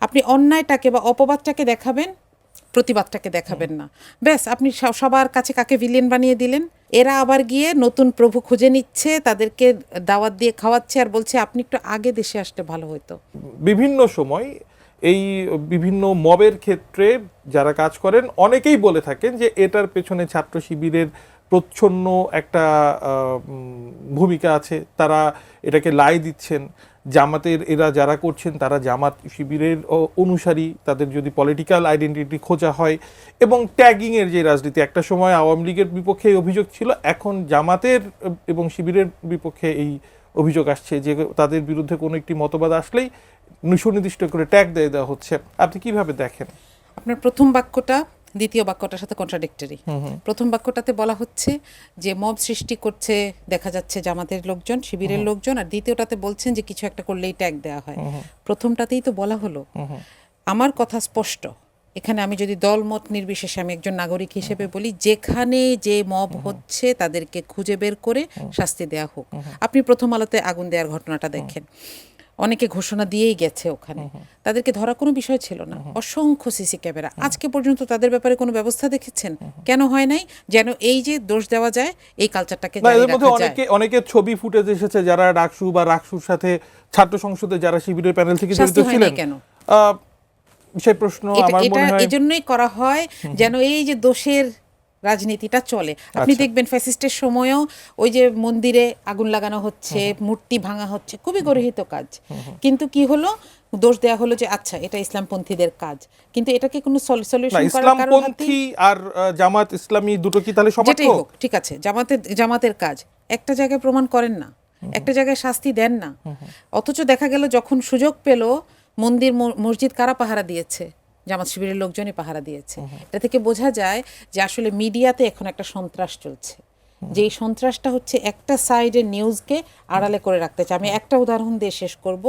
আপনি অন্যায়টাকে বা অপবাদটাকে দেখাবেন, প্রতিবাদটাকে দেখাবেন না। ব্যাস আপনি সবার কাছে কাকে ভিলেন বানিয়ে দিলেন। এরা আবার গিয়ে নতুন প্রভু খুঁজে নিচ্ছে, তাদেরকে দাওয়াত দিয়ে খাওয়াচ্ছে আর বলছে আপনি একটু আগে দেশে আসলে ভালো হতো। বিভিন্ন সময় এই বিভিন্ন মবের ক্ষেত্রে যারা কাজ করেন অনেকেই বলে থাকেন যে এটার পেছনে ছাত্র শিবিরের প্রচ্ছন্ন একটা ভূমিকা আছে। তারা এটাকে লাই দিচ্ছেন। জামাতের এরা যারা করছেন তারা জামাত শিবিরের অনুসারী, তাদের যদি পলিটিক্যাল আইডেন্টিটি খোঁজা হয়, এবং ট্যাগিংয়ের যে রাজনীতি, একটা সময় আওয়ামী লীগের বিপক্ষে এই অভিযোগ ছিল, এখন জামাতের এবং শিবিরের বিপক্ষে এই অভিযোগ আসছে যে তাদের বিরুদ্ধে কোনো একটি মতবাদ আসলেই সুনির্দিষ্ট করে ট্যাগ দিয়ে দেওয়া হচ্ছে। আপনি কিভাবে দেখেন? আপনার প্রথম বাক্যটা দ্বিতীয় বাক্যটার সাথে কন্ট্রাডিক্টরি। প্রথম বাক্যটাতে বলা হচ্ছে যে মব সৃষ্টি করছে দেখা যাচ্ছে জামাতের লোকজন, শিবিরের লোকজন, আর দ্বিতীয়টাতে বলছেন যে কিছু একটা করলেই ট্যাগ দেওয়া হয়। প্রথমটাতেই তো বলা হলো। আমার কথা স্পষ্ট, এখানে আমি যদি দলমত নির্বিশেষে আমি একজন নাগরিক হিসেবে বলি, যেখানে যে মব হচ্ছে তাদেরকে খুঁজে বের করে শাস্তি দেওয়া হোক। আপনি প্রথম আলোতে আগুন দেওয়ার ঘটনাটা দেখেন, অনেকে ঘোষণা দিয়েই গেছে ওখানে, তাদেরকে ধরা কোনো বিষয় ছিল না। অসংখ্য সিসি ক্যামেরা, আজকে পর্যন্ত তাদের ব্যাপারে কোনো ব্যবস্থা দেখেছেন? কেন হয় নাই? যেন এই যে দোষ দেওয়া যায়, এই কালচারটাকে জারি রাখা যায়। অনেকের ছবি ফুটেজ এসেছে যারা ডাকসু বা রাকসুর সাথে ছাত্র সংসদে যারা শিবিরের প্যানেল থেকে জড়িত ছিলেন। কেন সেই প্রশ্ন আমার মনে হয় এজন্যই করা হয় যেন এই যে দোষের রাজনীতিটা চলে। আপনি দেখবেন ফ্যাসিস্টের সময়ও ওই যে মন্দিরে আগুন লাগানো হচ্ছে, মূর্তি ভাঙা হচ্ছে, খুবই গর্হিত কাজ, কিন্তু কি হলো, দোষ দেয়া হলো যে আচ্ছা এটা ইসলামপন্থীদের কাজ। কিন্তু এটাকে কোনো সলিউশন করার কারণ ইসলামপন্থী আর জামাত ইসলামী দুটো কি তাহলে সমান? যেটাই হোক, ঠিক আছে, জামাতের কাজ একটা জায়গায় প্রমাণ করেন না, একটা জায়গায় শাস্তি দেন না, অথচ দেখা গেল যখন সুযোগ পেল মন্দির মসজিদ কারা পাহারা দিয়েছে? জামাত শিবিরের লোকজনই পাহারা দিয়েছে। এটা থেকে বোঝা যায় যে আসলে মিডিয়াতে এখন একটা সন্ত্রাস চলছে, যে এই সন্ত্রাসটা হচ্ছে একটা সাইডের নিউজকে আড়ালে করে রাখতে চায়। আমি একটা উদাহরণ দিয়ে শেষ করব।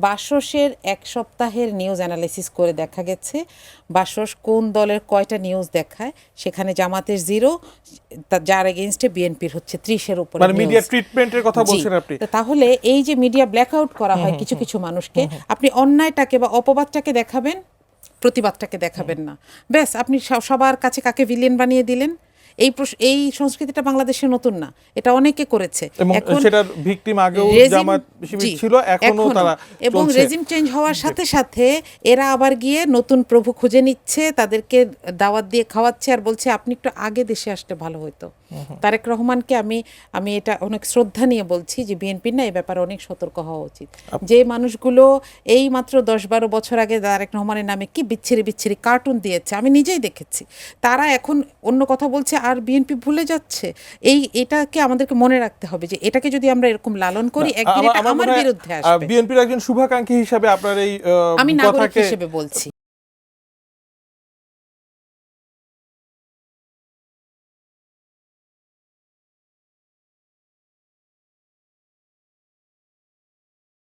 বাসসের এক সপ্তাহের নিউজ অ্যানালিসিস করে দেখা গেছে বাসস কোন দলের কয়টা নিউজ দেখায়, সেখানে জামাতের 0, যার এগেইনস্টে বিএনপির হচ্ছে 30-এর উপরে। মানে মিডিয়া ট্রিটমেন্টের কথা বলছেন আপনি। তাহলে এই যে মিডিয়া ব্ল্যাকআউট করা হয় কিছু কিছু মানুষকে, আপনি অন্যায়টাকে বা অপবাদটাকে দেখাবেন, প্রতিবাদটাকে দেখাবেন না। ব্যাস আপনি সবার কাছে কাকে ভিলেন বানিয়ে দিলেন। এই সংস্কৃতিটা বাংলাদেশে নতুন না, এটা অনেকে করেছে। এখন সেটার ভিকটিম আগেও জামাত শিবির ছিল, এখনো তারা চলছে। এবং রেজিম চেঞ্জ হওয়ার সাথে সাথে এরা আবার গিয়ে নতুন প্রভু খুঁজে নিচ্ছে, তাদেরকে দাওয়াত দিয়ে খাওয়াচ্ছে আর বলছে আপনি একটু আগে দেশে আসলে ভালো হতো। তারেক রহমানকে আমি এটা অনেক শ্রদ্ধা নিয়ে বলছি যে বিএনপির না এই ব্যাপারে অনেক সতর্ক হওয়া উচিত। যে মানুষগুলো এই মাত্র 10-12 বছর আগে তারেক রহমানের নামে কি বিচ্ছিরি বিচ্ছিরি কার্টুন দিয়েছে, আমি নিজেই দেখেছি, তারা এখন অন্য কথা বলছে আর বিএনপি ভুলে যাচ্ছে। এটাকে আমাদেরকে মনে রাখতে হবে যে এটাকে যদি আমরা এরকম লালন করি, একদিন এটা আমার বিরুদ্ধে আসবে। বিএনপির একজন শুভাকাঙ্ক্ষী হিসেবে আপনার এই আমি নাগরিক হিসেবে বলছি।